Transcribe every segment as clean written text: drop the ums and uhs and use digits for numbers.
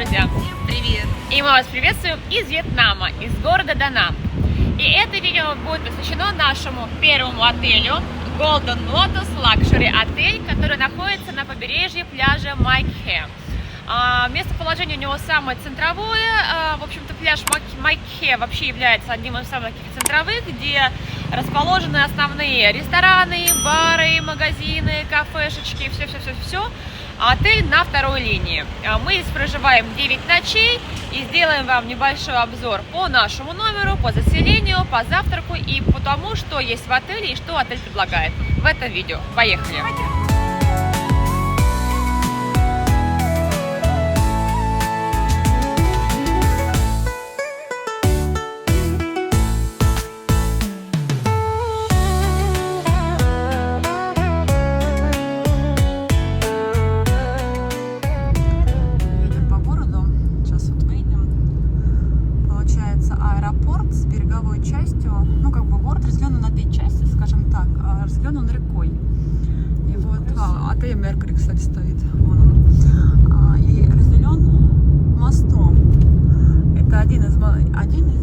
друзья! Привет! И мы вас приветствуем из Вьетнама, из города Данам. И это видео будет посвящено нашему первому отелю Golden Lotus Luxury отель, который находится на побережье пляжа Май Кхе. Местоположение у него самое центровое. В общем-то, пляж Май Кхе вообще является одним из самых таких центровых, где расположены основные рестораны, бары, магазины, кафешечки, все. Отель на второй линии. Мы здесь проживаем 9 ночей и сделаем вам небольшой обзор по нашему номеру, по заселению, по завтраку и по тому, что есть в отеле и что отель предлагает в этом видео. Поехали! Отель Меркьюри, кстати, стоит. Вон он. И разделен мостом. Это один из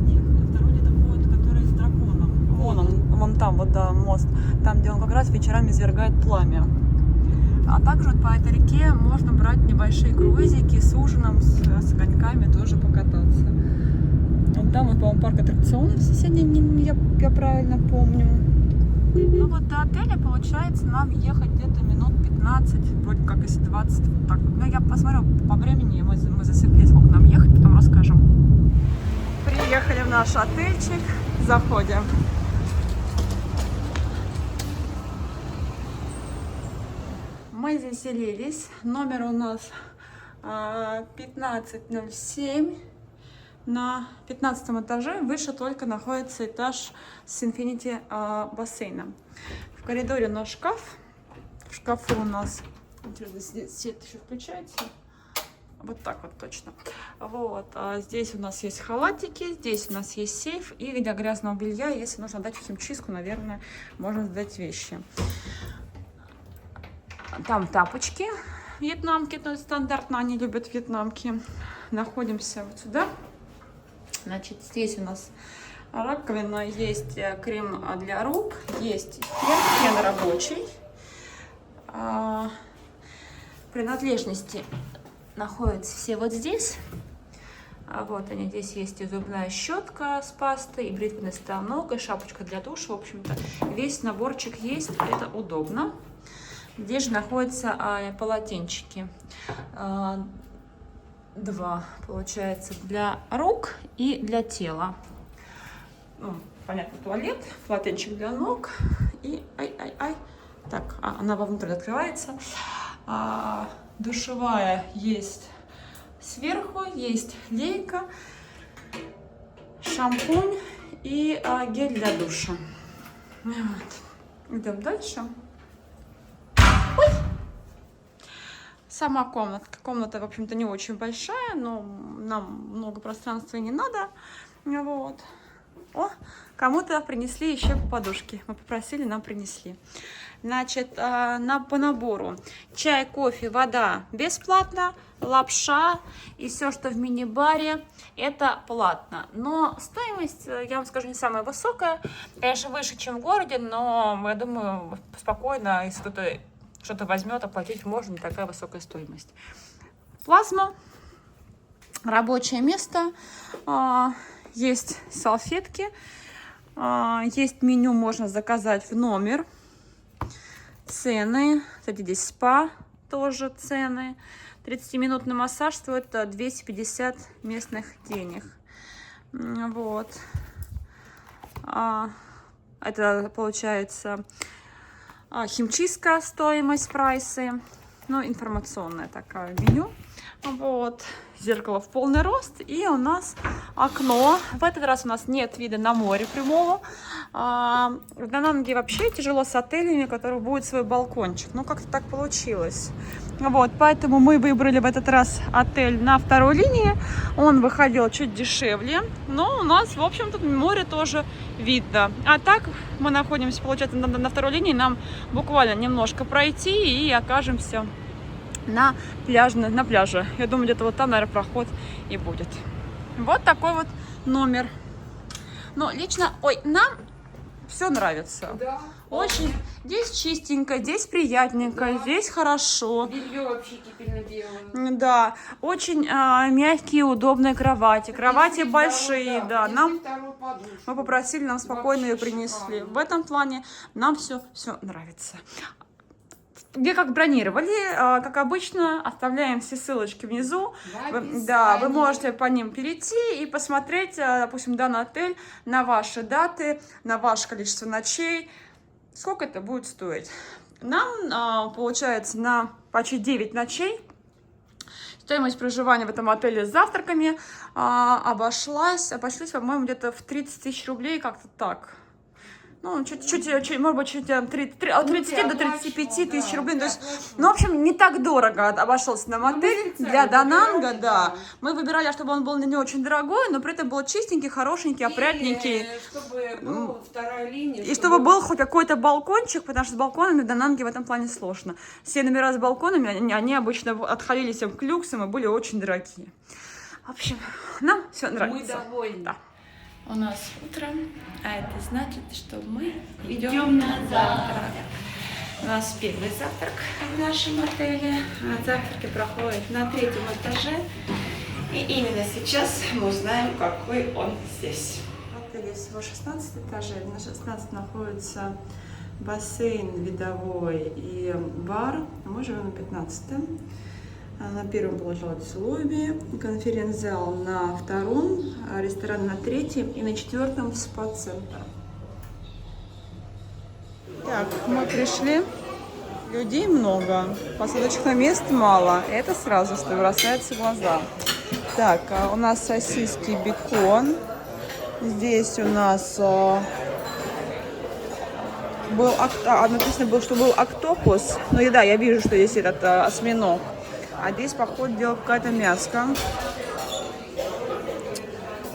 них. Второй где-то ходит, который с драконом. Вон там, вот да, мост. Там, где он как раз вечерами извергает пламя. А также вот по этой реке можно брать небольшие круизики с ужином, с коньками, тоже покататься. Вот там вот, по-моему, парк аттракционов, если я правильно помню. Ну вот до отеля, получается, нам ехать где-то минут 15, вроде как если 20, вот так. Ну я посмотрю по времени, мы засекли, сколько нам ехать, потом расскажем. Приехали в наш отельчик, заходим. Мы заселились, номер у нас 1507. На 15 этаже, выше только находится этаж с инфинити бассейном. В коридоре у нас шкаф. В шкафу у нас, интересно, здесь свет еще включается. Вот так вот точно. Вот. Здесь у нас есть халатики, здесь у нас есть сейф. И для грязного белья, если нужно дать в химчистку, наверное, можно сдать вещи. Там тапочки вьетнамки, то есть стандартно они любят вьетнамки. Находимся вот сюда. Значит, здесь у нас раковина, есть крем для рук, есть фен рабочий. Принадлежности находятся все вот здесь. Вот они, здесь есть и зубная щетка с пастой, и бритвенный станок, и шапочка для душа. В общем-то, весь наборчик есть, это удобно. Здесь же находятся полотенчики. Два, получается, для рук и для тела. Ну, понятно, туалет, полотенчик для ног и так, она вовнутрь открывается. Душевая есть сверху, есть лейка, шампунь и гель для душа. Вот. Идем дальше. Ой! Сама комната, в общем-то, не очень большая, но нам много пространства и не надо. Вот. О, кому-то принесли еще подушки. Мы попросили, нам принесли. Значит, по набору чай, кофе, вода бесплатно, лапша и все, что в мини-баре, это платно. Но стоимость, я вам скажу, не самая высокая. Конечно, выше, чем в городе, но я думаю, спокойно, если кто-то что-то возьмет, оплатить можно, не такая высокая стоимость. Плазма, рабочее место, есть салфетки, есть меню, можно заказать в номер. Цены, кстати, здесь спа, тоже цены. 30-минутный массаж стоит 250 местных денег. Вот. Это получается химчистка, стоимость, прайсы, ну, информационная такая меню. Вот, зеркало в полный рост, и у нас окно. В этот раз у нас нет вида на море прямого. В Дананге вообще тяжело с отелями, у которых будет свой балкончик. Ну, как-то так получилось. Вот, поэтому мы выбрали в этот раз отель на второй линии. Он выходил чуть дешевле, но у нас, в общем-то, море тоже видно. А так мы находимся, получается, на второй линии. Нам буквально немножко пройти и окажемся на пляже. Я думаю, где-то вот там, наверное, проход и будет. Вот такой вот номер. Но лично, нам все нравится. Да. Очень. Здесь чистенько, здесь приятненько, Да. здесь хорошо. Белье вообще кипельно-белое. Да, очень мягкие, удобные кровати. Кровати большие, да. Мы попросили, нам спокойно ее принесли. В этом плане нам все нравится. Где как бронировали, как обычно, оставляем все ссылочки внизу. Вы можете по ним перейти и посмотреть, допустим, данный отель на ваши даты, на ваше количество ночей. Сколько это будет стоить? Нам, получается, на почти 9 ночей стоимость проживания в этом отеле с завтраками обошлась, по-моему, где-то в 30 тысяч рублей, как-то так. Ну, чуть-чуть, может быть, чуть от 30 до 35 тысяч рублей. То есть, в общем, не так дорого обошелся нам отель для Дананга, да. Мы выбирали, чтобы он был не очень дорогой, но при этом был чистенький, хорошенький, опрятненький. Чтобы была вторая линия. И чтобы был хоть какой-то балкончик, потому что с балконами в Дананге в этом плане сложно. Все номера с балконами, они обычно отходили всем к люксам и были очень дорогие. В общем, нам все нравится. Мы довольны. Да. У нас утро, а это значит, что мы идем на завтрак. У нас первый завтрак в нашем отеле. Завтраки проходят на 3-м этаже. И именно сейчас мы узнаем, какой он здесь. В отеле всего 16 этажей. На 16 находится бассейн видовой и бар. Мы живем на 15-м. На первом получалось лобби, конференц-зал на 2-м, ресторан на 3-м и на 4-м спа-центр. Так, мы пришли, людей много, посадочных мест мало, это сразу что бросается в глаза. Так, у нас сосиски, бекон, здесь у нас написано было, что был октопус, но да, я вижу, что здесь этот осьминог. А здесь, походу, дело какая-то мяска.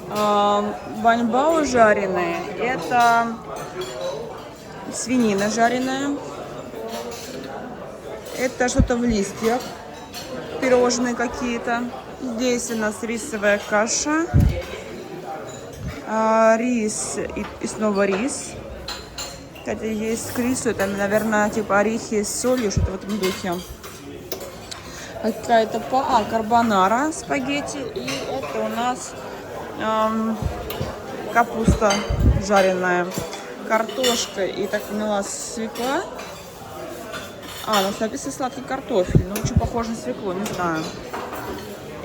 Баньбао жареные. Это свинина жареная. Это что-то в листьях. Пирожные какие-то. Здесь у нас рисовая каша. Рис и снова рис. Кстати, есть к рису. Это, наверное, типа орехи с солью, что-то в этом духе. Какая-то карбонара, спагетти, и это у нас капуста жареная, картошка и, так поняла, свекла. У нас написано сладкий картофель, но очень похоже на свеклу, не знаю.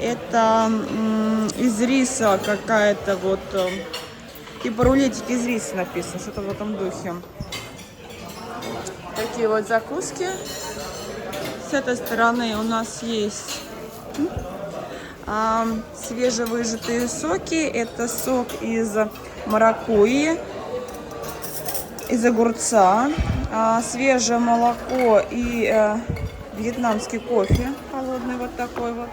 Это из риса какая-то вот, типа рулетики из риса написано, что-то в этом духе. Такие вот закуски. С этой стороны у нас есть свежевыжатые соки. Это сок из маракуйи, из огурца, свежее молоко и вьетнамский кофе холодный вот такой вот.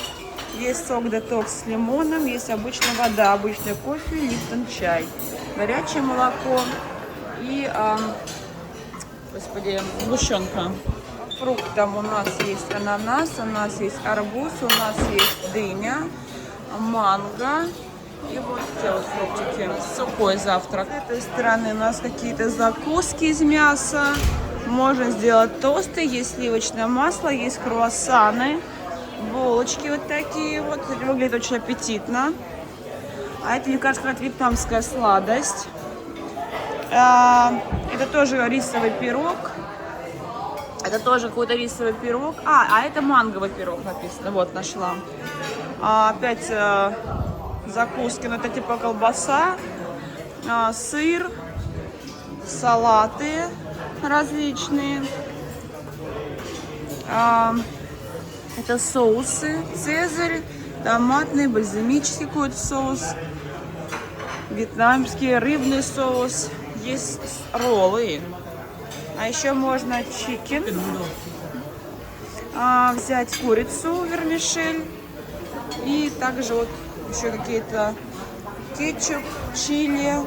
Есть сок детокс с лимоном, есть обычная вода, обычный кофе, липтон чай, горячее молоко и, сгущенка. Фруктом у нас есть ананас, у нас есть арбуз, у нас есть дыня, манго и вот те вот фруктики. Сухой завтрак. С этой стороны у нас какие-то закуски из мяса. Можно сделать тосты, есть сливочное масло, есть круассаны, булочки вот такие вот. Выглядит очень аппетитно. А это, мне кажется, какая-то вьетнамская сладость. Это тоже рисовый пирог. Это тоже какой-то рисовый пирог. А это манговый пирог написано. Вот, нашла. Опять закуски. Ну, это типа колбаса, сыр, салаты различные. Это соусы. Цезарь, томатный, бальзамический какой-то соус. Вьетнамский, рыбный соус. Есть роллы. А еще можно чикен, взять курицу, вермишель, и также вот еще какие-то кетчуп, чили,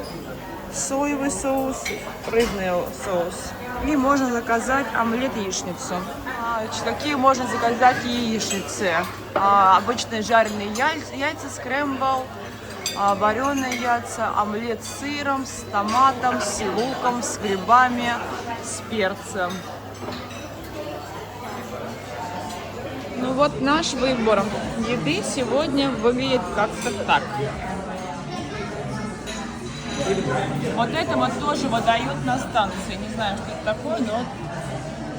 соевый соус, рыбный соус. И можно заказать омлет-яичницу. какие можно заказать яичницы. Обычные жареные яйца, скрэмбл, вареные яйца, омлет с сыром, с томатом, с луком, с грибами, с перцем. Ну вот наш выбор еды сегодня выглядит как-то так. Вот это вот тоже выдают на станции. Не знаю, что это такое, но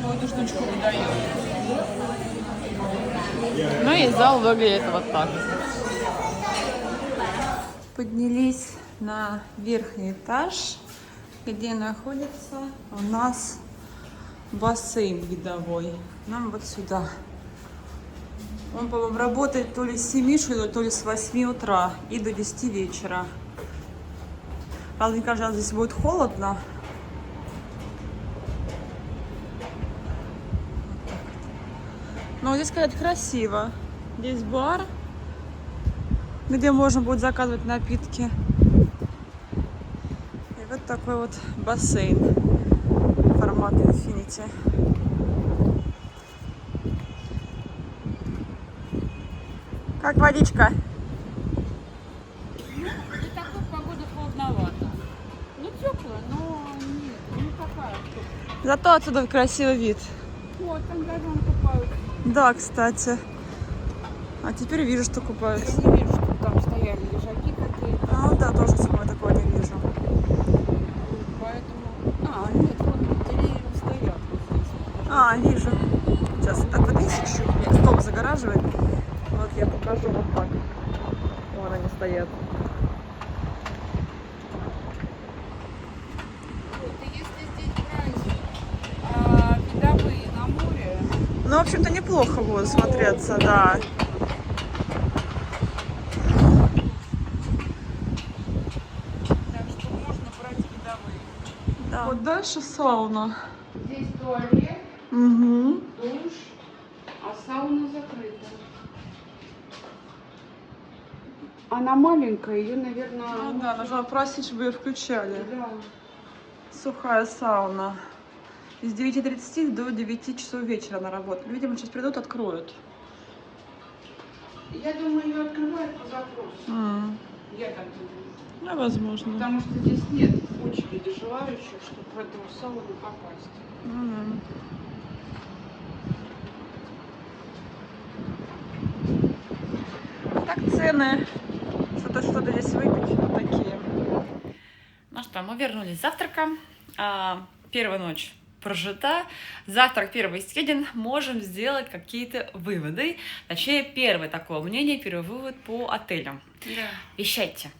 вот эту штучку выдают. Ну и зал выглядит вот так. Поднялись на верхний этаж, где находится у нас бассейн видовой. Нам вот сюда. Он, по-моему, работает то ли с 7, то ли с 8 утра и до 10 вечера. Правда, мне кажется, здесь будет холодно. Но здесь, сказать, красиво. Здесь бар, где можно будет заказывать напитки. И вот такой вот бассейн формата Infinity. Как водичка? Ну, для такой погоды холодновато. Ну, теплая, но нет, не такая. Зато отсюда красивый вид. Вот, там даже он купаются. Да, кстати. А теперь вижу, что купаются. Я не вижу, что там стояли лежаки какие-то. Ну да, тоже самое такое не вижу. Поэтому... нет, вот деревья стоят вот здесь. Вижу. Сейчас вот так вот чуть-чуть стол загораживает. Вот я покажу вот так. Вон они стоят. Вот, и если здесь брать видовые на море, Ну, в общем-то, неплохо будет смотреться, да. так что можно брать видовые. Да. Вот дальше сауна. Здесь туалет, Угу. душ, а сауна закрыта. Она маленькая, ее, наверное... Ну да, нужно просить, чтобы ее включали. Да. Сухая сауна. С 9:30 до 9 часов вечера она работает. Видимо, сейчас придут, откроют. Я думаю, ее открывают по запросу. Я так думаю. Да, возможно. Потому что здесь нет очереди желающих, чтобы в эту сауну попасть. Так, цены. Что-то здесь выпить. Вот такие. Ну что, мы вернулись с завтрака. Первая ночь прожита. Завтрак первый съеден. Можем сделать какие-то выводы. Точнее, первое такое мнение, первый вывод по отелю. Да. Вещайте.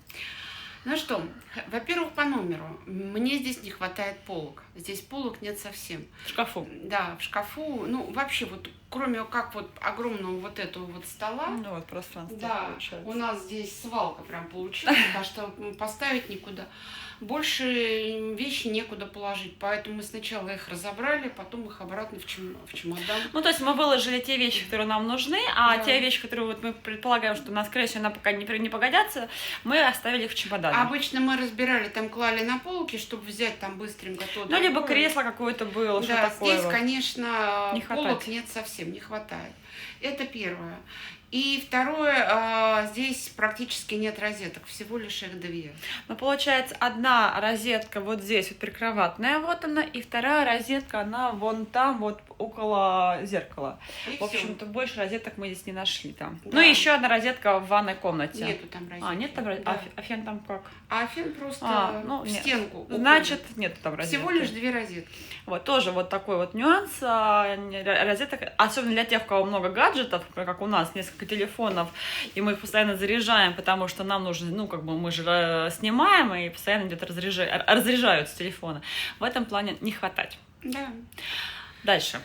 Ну что, во-первых, по номеру. Мне здесь не хватает полок. Здесь полок нет совсем. В шкафу. Да, в шкафу. Ну, вообще, вот кроме как вот огромного вот этого вот стола. Ну вот пространство. Да, получается. у нас здесь свалка прям получилась, потому что поставить никуда. Больше вещи некуда положить, поэтому мы сначала их разобрали, потом их обратно в чемодан. Ну, то есть мы выложили те вещи, которые нам нужны, а Да. те вещи, которые вот мы предполагаем, что у нас, скорее всего, пока не погодятся, мы оставили их в чемодане. Обычно мы разбирали, там клали на полки, чтобы взять там быстренько то. Ну, либо другое. кресло какое-то было, что Да, такое. здесь, вот. конечно, Не полок хватает. нет совсем, не хватает. Это первое. И второе, здесь практически нет розеток, всего лишь их 2. Ну, получается, одна розетка вот здесь, вот прикроватная, вот она, и вторая розетка, она вон там, вот около зеркала. И В общем-то, больше розеток мы здесь не нашли там. Да. Ну, и еще одна розетка в ванной комнате. Нету там розетки. Нет там розетки? Да. А фен там как? А фен просто в нет. стенку уходит. Значит, нет там розетки. Всего лишь 2 розетки. Вот, тоже вот такой вот нюанс. Розеток, особенно для тех, у кого много гаджетов, как у нас, несколько телефонов, и мы их постоянно заряжаем, потому что нам нужно, ну, как бы мы же снимаем, и постоянно где-то разряжаются телефоны. В этом плане не хватать. Да. Дальше.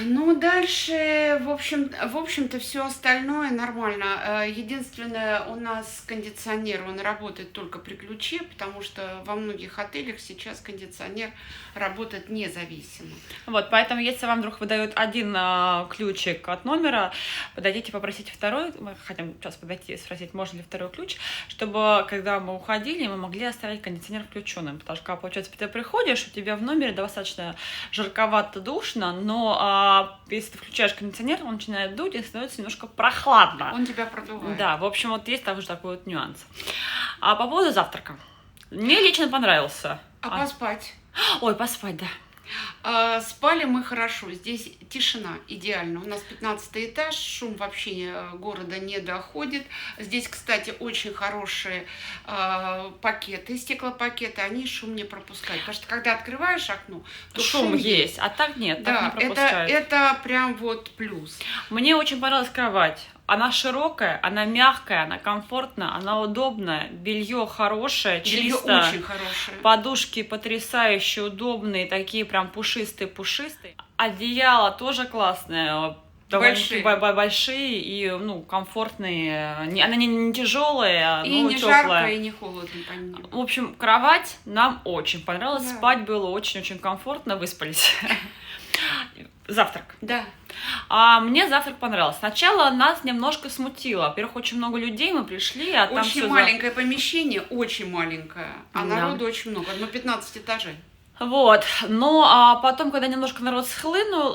Ну, дальше, в общем-то, все остальное нормально. Единственное, у нас кондиционер, он работает только при ключе, потому что во многих отелях сейчас кондиционер работает независимо. Вот, поэтому, если вам вдруг выдают один ключик от номера, подойдите, попросите второй. Мы хотим сейчас подойти и спросить, можно ли второй ключ, чтобы, когда мы уходили, мы могли оставить кондиционер включенным. Потому что, когда, получается, ты приходишь, у тебя в номере достаточно жарковато, душно, но если ты включаешь кондиционер, он начинает дуть и становится немножко прохладно. Он тебя продувает. Да, в общем, вот есть такой вот нюанс. А по поводу завтрака. Мне лично понравился. А поспать? Ой, поспать, да. Спали мы хорошо, здесь тишина идеально. У нас 15 этаж, шум вообще города не доходит. Здесь, кстати, очень хорошие пакеты, стеклопакеты, они шум не пропускают. Потому что когда открываешь окно, то Шум есть, а так нет, так не Да, пропускают. это прям вот плюс. Мне очень понравилась кровать. Она широкая, она мягкая, она комфортная, она удобная, белье хорошее, Белье чистое. очень хорошее. Подушки потрясающие, удобные, такие прям пушистые. Одеяло тоже классное, довольно-таки большие и комфортные. Она не тяжелая, И но не теплая. жарко, и не холодно по ним. В общем, кровать нам очень понравилась, Да. спать было очень-очень комфортно, выспались. Завтрак. Да. Мне завтрак понравился. Сначала нас немножко смутило. Во-первых, очень много людей, мы пришли, а там Очень всё маленькое помещение, очень маленькое, а Да. народу очень много, 15 этажей. Вот, но потом, когда немножко народ схлынул,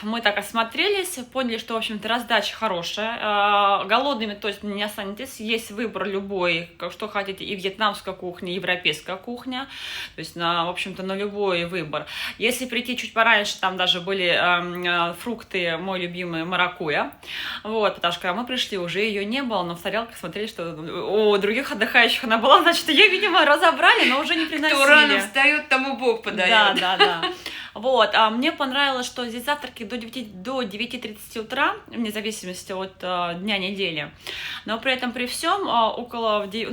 мы так осмотрелись, поняли, что, в общем-то, раздача хорошая, голодными, то есть не останетесь, есть выбор любой, что хотите, и вьетнамская кухня, и европейская кухня, то есть, в общем-то, на любой выбор. Если прийти чуть пораньше, там даже были фрукты, мой любимый, маракуйя, вот, потому что когда мы пришли, уже ее не было, но в тарелках смотрели, что у других отдыхающих она была, значит, ее, видимо, разобрали, но уже не приносили. Кто рано встает, тому Бог подает. Да. Вот, мне понравилось, что здесь завтраки до 9:30 утра, вне зависимости от дня недели. Но при этом, при всем,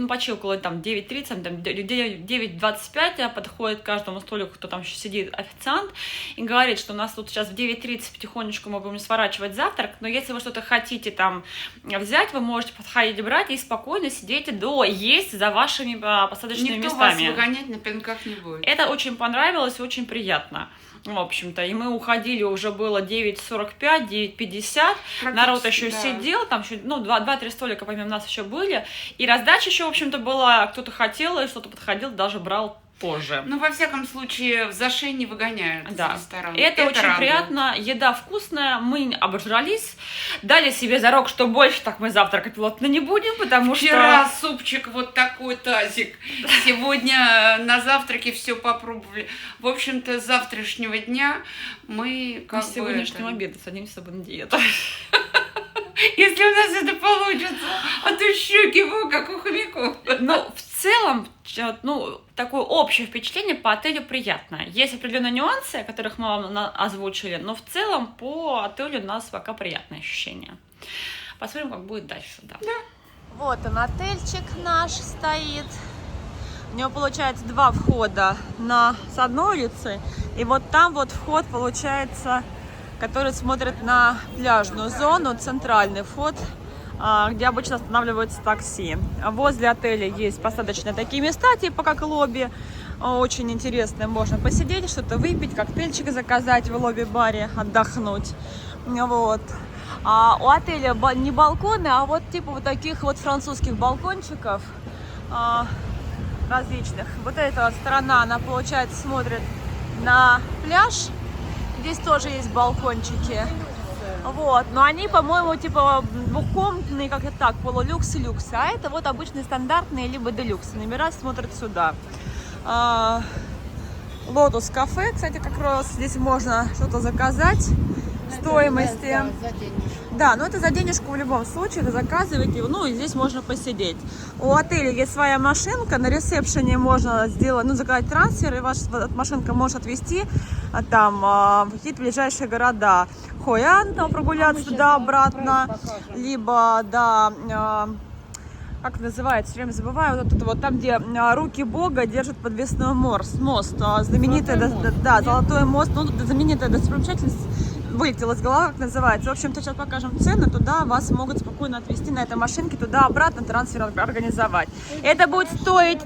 почти около 9:30, 9:25 подходит к каждому столику, кто там еще сидит, официант, и говорит, что у нас тут сейчас в 9:30 потихонечку мы будем сворачивать завтрак, но если вы что-то хотите там взять, вы можете подходить, брать и спокойно сидеть есть за вашими посадочными Никто местами. вас выгонять на пинках не будет. Это очень понравилось, очень приятно. В общем-то, и мы уходили, уже было 9:45, 9:50, народ еще да. сидел, там еще, 2-3 столика помимо нас еще были, и раздача еще, в общем-то, была, кто-то хотел, и что-то подходил, даже брал позже. Ну, во всяком случае, в зашей не выгоняют из Да, ресторана. это очень радует. приятно, еда вкусная, мы обожрались, дали себе зарок, что больше так мы завтракать плотно не будем, потому Вчера что... супчик, вот такой тазик. Сегодня на завтраке все попробовали. В общем-то, с завтрашнего дня мы как С бы сегодняшнего обеда садимся с собой на диету. Если у нас это получится, а то щеки как у хомяков. Ну, в целом, такое общее впечатление по отелю приятное. Есть определенные нюансы, которых мы вам озвучили, но в целом по отелю у нас пока приятное ощущение. Посмотрим, как будет дальше. Да. Вот он, отельчик наш стоит. У него получается 2 входа с одной улицы, и вот там вот вход получается, который смотрит на пляжную зону, центральный вход, где обычно останавливаются такси. Возле отеля есть посадочные такие места, типа как лобби, очень интересные, можно посидеть, что-то выпить, коктейльчик заказать в лобби-баре, отдохнуть. Вот. У отеля не балконы, а вот типа вот таких вот французских балкончиков различных. Вот эта вот сторона, она, получается, смотрит на пляж. Здесь тоже есть балкончики. Вот, но они, по-моему, типа двухкомнатные, как-то так, полулюкс и люкс. А это вот обычные стандартные, либо делюкс. Номера смотрят сюда. Лотус кафе, кстати, как раз здесь можно что-то заказать. Стоимости. Да, но это за денежку в любом случае, это заказываете, и здесь можно посидеть. У отеля есть своя машинка, на ресепшене можно сделать, заказать трансфер, и ваша машинка может отвезти там в какие-то ближайшие города. Хойан, там прогуляться туда-обратно, либо, как называется, все время забываю, вот там, где руки Бога держат подвесной мост, знаменитый, Золотой мост, знаменитая достопримечательность, вылетела с головы, как называется. В общем-то, сейчас покажем цены, туда вас могут спокойно отвезти на этой машинке, туда-обратно трансфер организовать. Это будет стоить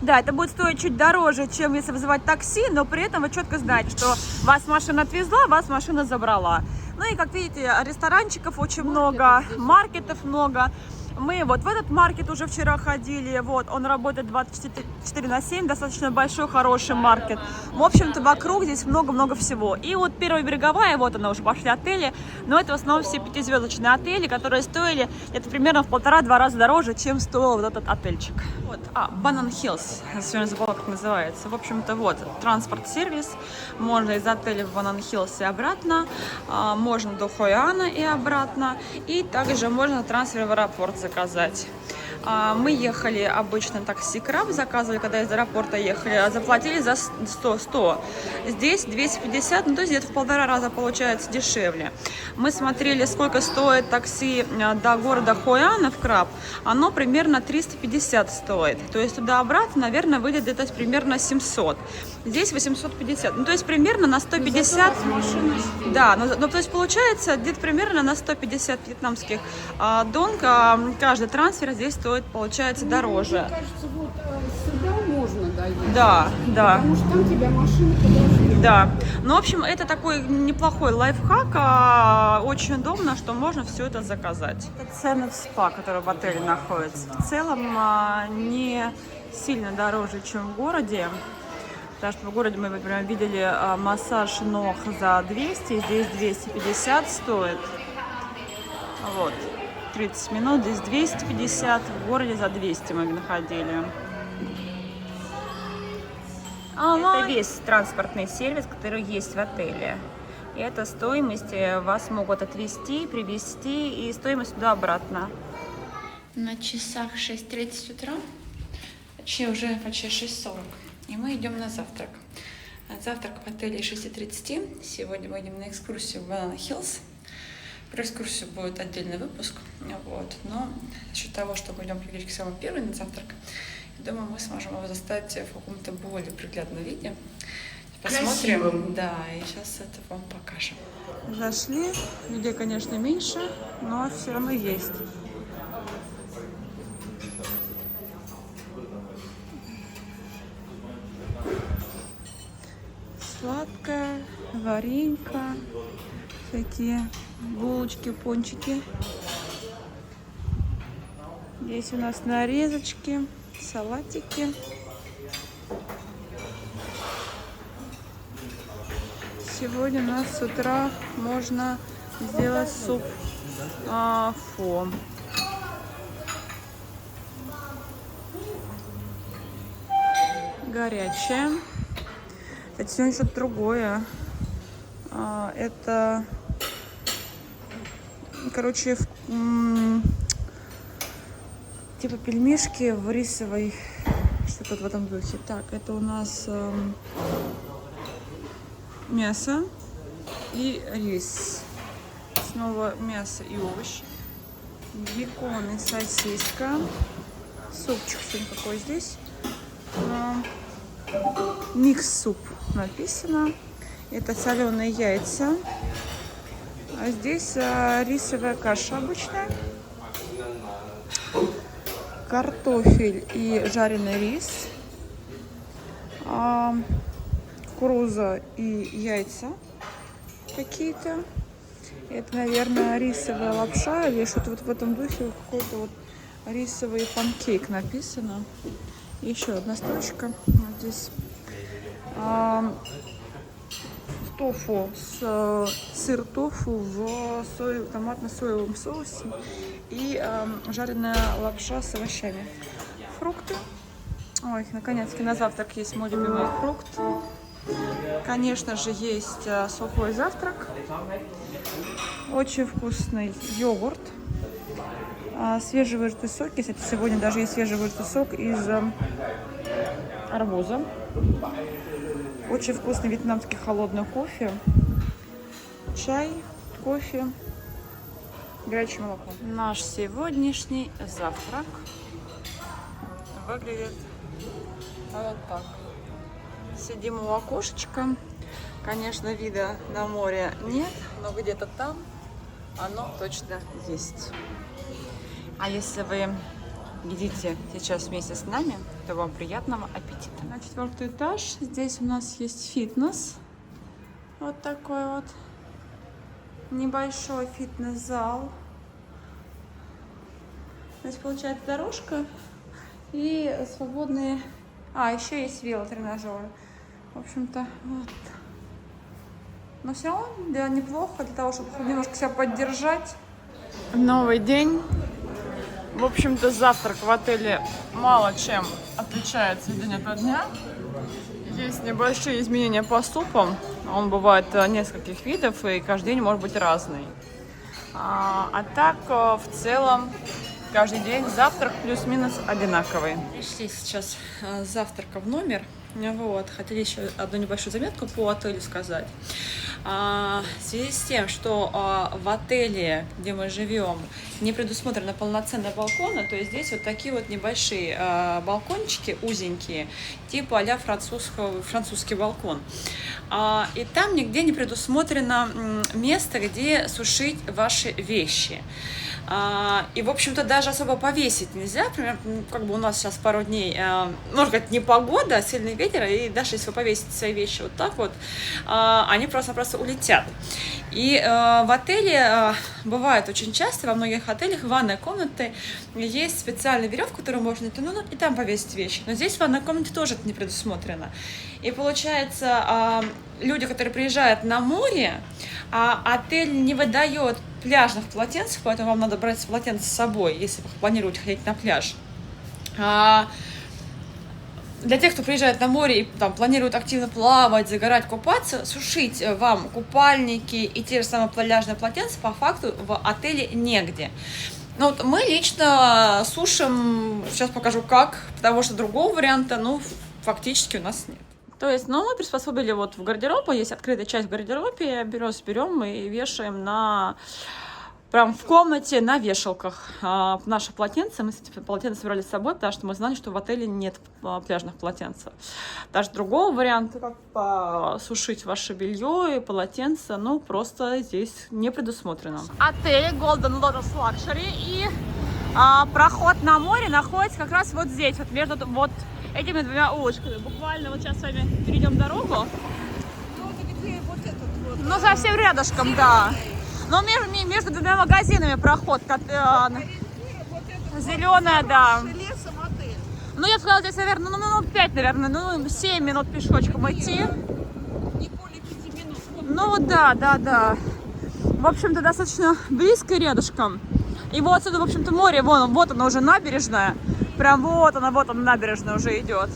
Да, это будет стоить чуть дороже, чем если вызывать такси, но при этом вы четко знаете, что вас машина отвезла, вас машина забрала. Ну и, как видите, ресторанчиков очень много, маркетов много. Мы вот в этот маркет уже вчера ходили, вот, он работает 24/7, достаточно большой, хороший маркет. В общем-то, вокруг здесь много-много всего. И вот Первая береговая, вот она уже пошли отели, но это в основном все 5-звездочные отели, которые стоили где-то примерно в 1,5-2 раза дороже, чем стоил вот этот отельчик. Вот, Банан Хиллз, я сегодня забыла, как называется. В общем-то, вот, транспорт-сервис, можно из отеля в Банан Хиллз и обратно, можно до Хойана и обратно, и также можно трансфер в аэропорт заказать. Мы ехали обычно такси Краб, заказывали, когда из аэропорта ехали, заплатили за 100. Здесь 250, ну то есть где-то в 1,5 раза получается дешевле. Мы смотрели, сколько стоит такси до города Хойана в Краб, оно примерно 350 стоит. То есть туда-обратно, наверное, выйдет где-то примерно 700. Здесь 850, ну то есть примерно на 150. Да, ну то есть получается где-то примерно на 150 вьетнамских донг каждый трансфер здесь стоит, получается, дороже. Мне кажется, вот сюда можно доехать. Да. Потому что там тебя машина подождет. Да. Ну, в общем, это такой неплохой лайфхак. Очень удобно, что можно все это заказать. Это цены в спа, которые в отеле находятся. В целом не сильно дороже, чем в городе. Потому что в городе мы, например, видели массаж ног за 200, здесь 250 стоит. Вот. 30 минут, здесь 250, в городе за 200 мы находили. Это весь транспортный сервис, который есть в отеле. И эта стоимость, вас могут отвезти, привезти, и стоимость туда-обратно. На часах 6:30 утра, точнее уже почти 6:40, и мы идем на завтрак. Завтрак в отеле 6:30. Сегодня мы идем на экскурсию в Банан Хиллз. Про экскурсию будет отдельный выпуск, вот. Но за счет того, что мы идем привлечь самый первый на завтрак, я думаю, мы сможем его застать в каком-то более приглядном виде. Посмотрим. Красивым. Да, и сейчас это вам покажем. Зашли, людей, конечно, меньше, но все равно есть. Сладкая, варенька, такие булочки, пончики. Здесь у нас нарезочки, салатики. Сегодня у нас с утра можно сделать суп фо. Горячее. Это сегодня что-то другое. Это, короче, типа пельмешки в рисовой, что-то в этом духе. Так, это у нас мясо и рис. Снова мясо и овощи. Бекон и сосиска. Супчик сегодня какой здесь. Микс-суп написано. Это соленые яйца. А здесь рисовая каша обычная. Картофель и жареный рис. Кукуруза и яйца какие-то. Это, наверное, рисовая лапша или что-то вот в этом духе. Какой-то вот рисовый панкейк написано. Еще одна строчка. Вот здесь. Тофу, сыр тофу в томатно-соевом соусе и жареная лапша с овощами. Фрукты. Ой, наконец-таки на завтрак есть мой любимый фрукт. Конечно же, есть сухой завтрак. Очень вкусный йогурт. Свежевыжатый сок. Кстати, сегодня даже есть свежевыжатый сок из арбуза. Очень вкусный вьетнамский холодный кофе. Чай, кофе, горячее молоко. Наш сегодняшний завтрак выглядит вот так. Сидим у окошечка. Конечно, вида на море нет, но где-то там оно точно есть. А если вы едите сейчас вместе с нами, то вам приятного аппетита. На 4-й этаж. Здесь у нас есть фитнес. Вот такой вот небольшой фитнес-зал. Здесь получается дорожка и свободные... еще есть велотренажеры. В общем-то, вот. Но все равно да, неплохо для того, чтобы немножко себя поддержать. Новый день. В общем-то, завтрак в отеле мало чем отличается день ото дня. Есть небольшие изменения по супам. Он бывает нескольких видов, и каждый день может быть разный. А так, в целом, каждый день завтрак плюс-минус одинаковый. Пришли сейчас с завтрака в номер. Вот. Хотели еще одну небольшую заметку по отелю сказать. В связи с тем, что в отеле, где мы живем, не предусмотрены полноценные балконы, то есть здесь вот такие вот небольшие балкончики, узенькие, типа а-ля французский балкон. И там нигде не предусмотрено место, где сушить ваши вещи. И, в общем-то, даже особо повесить нельзя. Например, как бы у нас сейчас пару дней, можно сказать, непогода, сильный ветер, и даже если вы повесите свои вещи вот так вот, они просто улетят. И в отеле бывает очень часто, во многих отелях в ванной комнате есть специальная веревка, которую можно натянуть и там повесить вещи. Но здесь в ванной комнате тоже это не предусмотрено. И получается, люди, которые приезжают на море, отель не выдает пляжных полотенцев, поэтому вам надо брать полотенце с собой, если вы планируете ходить на пляж. Для тех, кто приезжает на море и там планирует активно плавать, загорать, купаться, сушить вам купальники и те же самые пляжные полотенца по факту в отеле негде. Ну, вот мы лично сушим, сейчас покажу как, потому что другого варианта, фактически у нас нет. То есть, мы приспособили вот в гардероб, есть открытая часть в гардеробе, берем и вешаем прям в комнате на вешалках наши полотенца. Мы эти полотенца собрали с собой, потому что мы знали, что в отеле нет пляжных полотенец. Даже другого варианта, как посушить ваше белье и полотенце, просто здесь не предусмотрено. Отель Golden Lotus Luxury, и проход на море находится как раз вот здесь, вот между этими двумя улочками. Буквально вот сейчас с вами перейдем дорогу. Совсем рядышком, да. Но между двумя магазинами проход. Зеленая, да. Я сказала, здесь, наверное, минут 5, наверное, 7 минут пешочком идти. Не более 5 минут. Да. В общем-то, достаточно близко и рядышком. И вот отсюда, в общем-то, море, вот она уже набережная. Прям вот она набережная уже идет.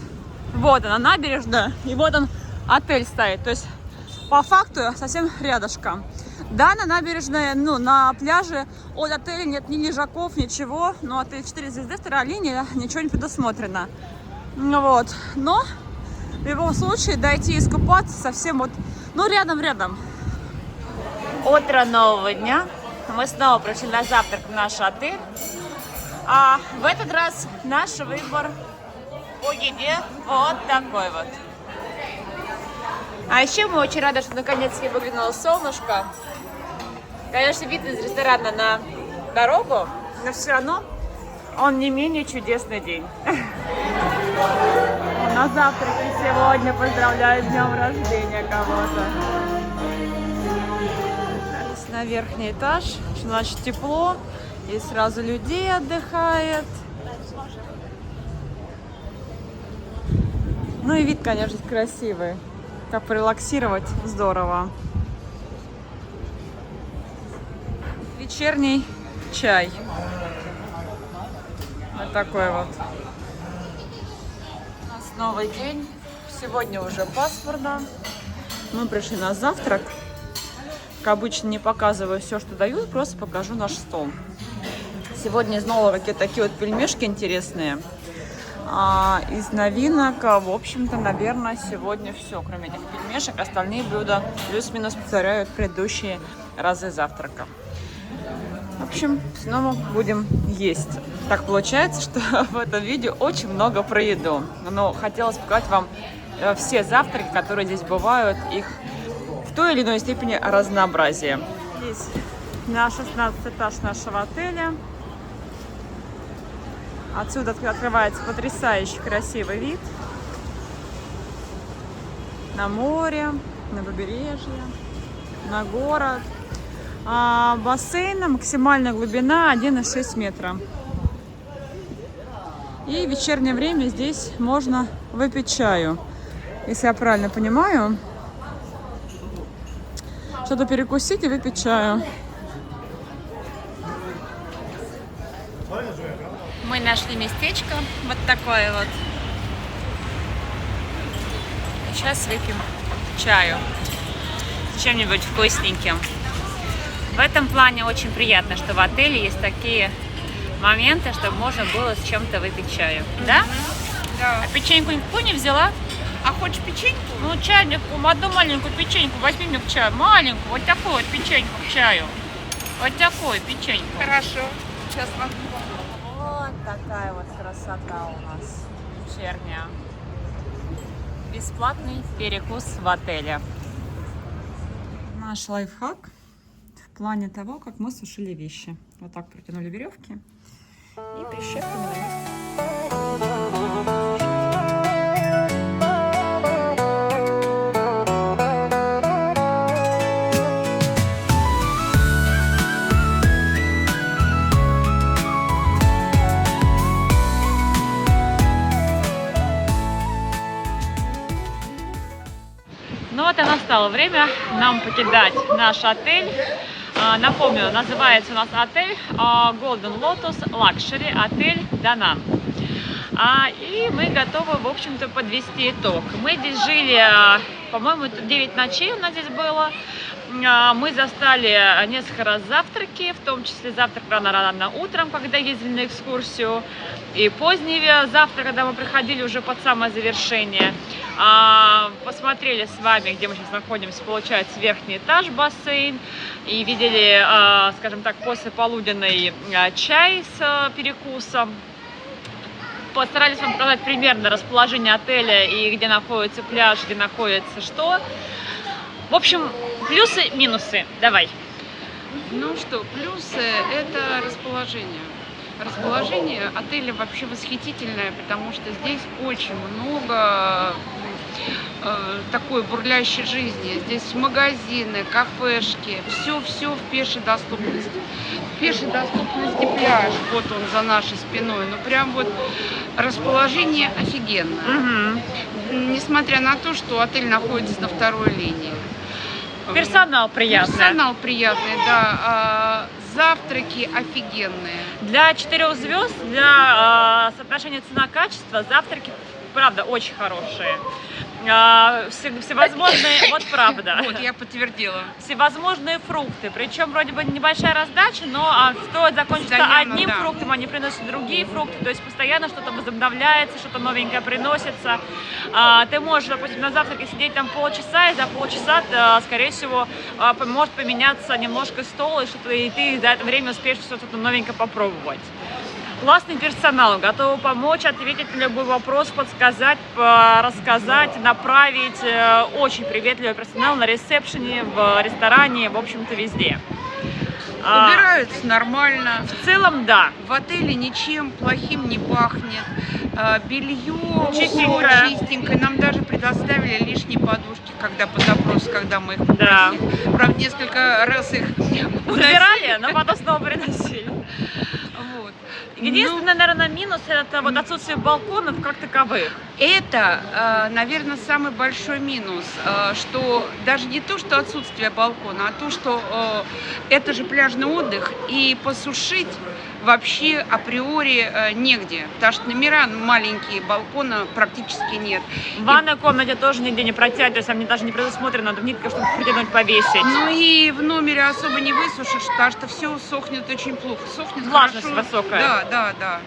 Вот она набережная, и вот он отель стоит. То есть, по факту, совсем рядышком. Да, на набережной, на пляже от отеля нет ни лежаков, ничего. Но отель 4 звезды, 2 линия, ничего не предусмотрено. Но в любом случае дойти искупаться совсем рядом. Утро нового дня. Мы снова пришли на завтрак в наш отель. А в этот раз наш выбор по еде вот такой вот. А еще мы очень рады, что наконец-таки выглянуло солнышко. Конечно, вид из ресторана на дорогу, но все равно он не менее чудесный день. На завтраке сегодня поздравляю с днем рождения кого-то. На верхний этаж, значит тепло, и сразу людей отдыхает. И вид, конечно, красивый. Как порелаксировать, здорово. Вечерний чай. Вот такой вот. У нас новый день. Сегодня уже пасмурно. Мы пришли на завтрак. Как обычно, не показываю все, что дают, просто покажу наш стол. Сегодня снова какие-то такие вот пельмешки интересные. Из новинок, в общем-то, наверное, сегодня все. Кроме этих пельмешек, остальные блюда плюс-минус повторяют предыдущие разы завтрака. В общем, снова будем есть. Так получается, что в этом видео очень много про еду. Но хотелось показать вам все завтраки, которые здесь бывают, их в той или иной степени разнообразие. Здесь на 16 этаж нашего отеля. Отсюда открывается потрясающий красивый вид на море, на побережье, на город. А бассейн, максимальная глубина 1,6 метра. И в вечернее время здесь можно выпить чаю. Если я правильно понимаю, что-то перекусить и выпить чаю. Мы нашли местечко вот такое вот. Сейчас выпьем чаю с чем-нибудь вкусненьким. В этом плане очень приятно, что в отеле есть такие моменты, чтобы можно было с чем-то выпить чаю. Да? Да. А печеньку никакую не взяла? А хочешь печеньку? Ну, чайник, одну маленькую печеньку возьми мне к чаю. Маленькую, вот такую вот печеньку к чаю. Вот такую печеньку. Хорошо. Сейчас вам. Вот такая вот красота у нас вечерняя. Бесплатный перекус в отеле. Наш лайфхак в плане того, как мы сушили вещи. Вот так протянули веревки и прищепками на них. Ну вот и настало время нам покидать наш отель. Напомню, называется у нас отель Golden Lotus Luxury отель Данан. И мы готовы, в общем-то, подвести итог. Мы здесь жили, по-моему, 9 ночей у нас здесь было. Мы застали несколько раз завтраки, в том числе завтрак рано-рано утром, когда ездили на экскурсию, и поздний завтрак, когда мы приходили уже под самое завершение. Посмотрели с вами, где мы сейчас находимся, получается, верхний этаж, бассейн, и видели, скажем так, послеполуденный чай с перекусом. Постарались вам показать примерно расположение отеля и где находится пляж, где находится что. В общем, плюсы, минусы. Давай. Ну что, плюсы – это расположение. Расположение отеля вообще восхитительное, потому что здесь очень много такой бурлящей жизни. Здесь магазины, кафешки, все в пешей доступности. В пешей доступности пляж, вот он за нашей спиной. Ну прям вот расположение офигенное. Несмотря на то, что отель находится на второй линии. Персонал приятный. Персонал приятный, да. Завтраки офигенные. Для 4 звезд, для соотношения цена-качество, завтраки, правда, очень хорошие. Всевозможные, вот правда. Вот, я подтвердила. Всевозможные фрукты. Причем вроде бы небольшая раздача, но стоит закончиться Постоянно, одним да. фруктом, они приносят другие фрукты. То есть постоянно что-то возобновляется, что-то новенькое приносится. Ты можешь, допустим, на завтраке сидеть там полчаса, и за полчаса, скорее всего, может поменяться немножко стол, и ты за это время успеешь что-то новенькое попробовать. Классный персонал, готовы помочь, ответить на любой вопрос, подсказать, рассказать, направить. Очень приветливый персонал на ресепшене, в ресторане, в общем-то, везде. Убираются нормально. В целом, да. В отеле ничем плохим не пахнет. Белье Чистенькое. чистенькое. Нам даже предоставили лишние подушки, когда по запросу, когда мы их попросили. Да. Правда, несколько раз их Забирали, но потом снова приносили. Вот. Единственный, наверное, минус – это вот отсутствие балконов как таковых. Это, наверное, самый большой минус, что даже не то, что отсутствие балкона, а то, что это же пляжный отдых, и посушить вообще априори негде, потому что номера маленькие, балкона практически нет. В ванной комнате тоже нигде не протянуть, то есть там даже не предусмотрено нитка, чтобы притянуть, повесить. Ну и в номере особо не высушишь, потому что все сохнет очень плохо. Сохнет Влажность хорошо. высокая. Да.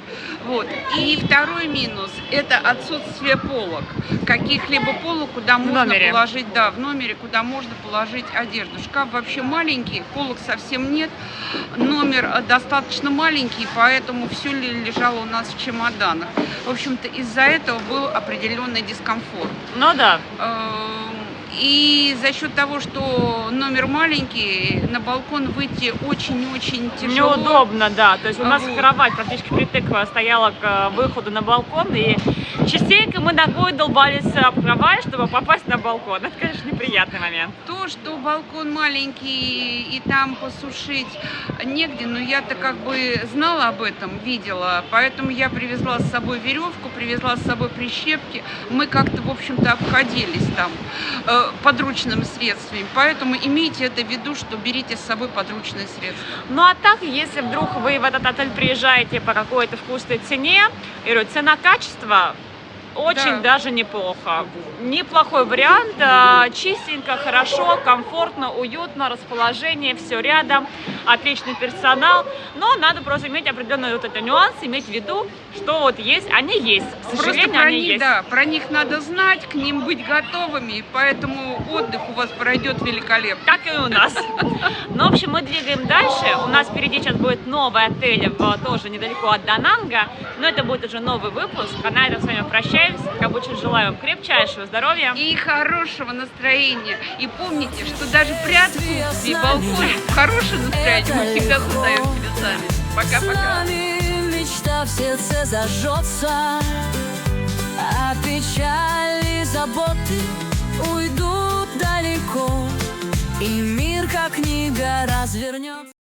Вот. И второй минус – это отсутствие полок. Каких-либо полок, куда можно номере. положить, да, в номере, куда можно положить одежду. Шкаф вообще маленький, полок совсем нет. Номер достаточно маленький, поэтому все лежало у нас в чемоданах. В общем-то, из-за этого был определенный дискомфорт. Ну да. И за счет того, что номер маленький, на балкон выйти очень-очень тяжело. Неудобно, да. То есть у нас Вот. кровать практически впритык стояла к выходу на балкон, и частенько мы ногой долбались об кровать, чтобы попасть на балкон. Это, конечно, неприятный момент. То, что балкон маленький и там посушить негде, но я-то как бы знала об этом, видела, поэтому я привезла с собой веревку, привезла с собой прищепки. Мы как-то, в общем-то, обходились там подручными средствами, поэтому имейте это в виду, что берите с собой подручные средства. Ну а так, если вдруг вы в этот отель приезжаете по какой-то вкусной цене, я говорю, цена-качество очень Да. даже неплохо. Неплохой вариант, чистенько, хорошо, комфортно, уютно, расположение, все рядом, отличный персонал. Но надо просто иметь определенный вот этот нюанс, иметь в виду, что вот есть, они есть. К Просто сожалению, про они них, есть. да, про них надо знать, к ним быть готовыми, поэтому отдых у вас пройдет великолепно. Как и у нас. Ну, в общем, мы двигаем дальше. У нас впереди сейчас будет новый отель, тоже недалеко от Дананга. Но это будет уже новый выпуск. А на этом с вами прощаемся. Как бы очень желаю вам крепчайшего здоровья. И хорошего настроения. И помните, что даже при отсутствии балкона хорошее настроение мы всегда создаем себе сами. Пока-пока. С нами мечта в сердце зажжется, а печали, заботы уйдут далеко, и мир как книга развернется.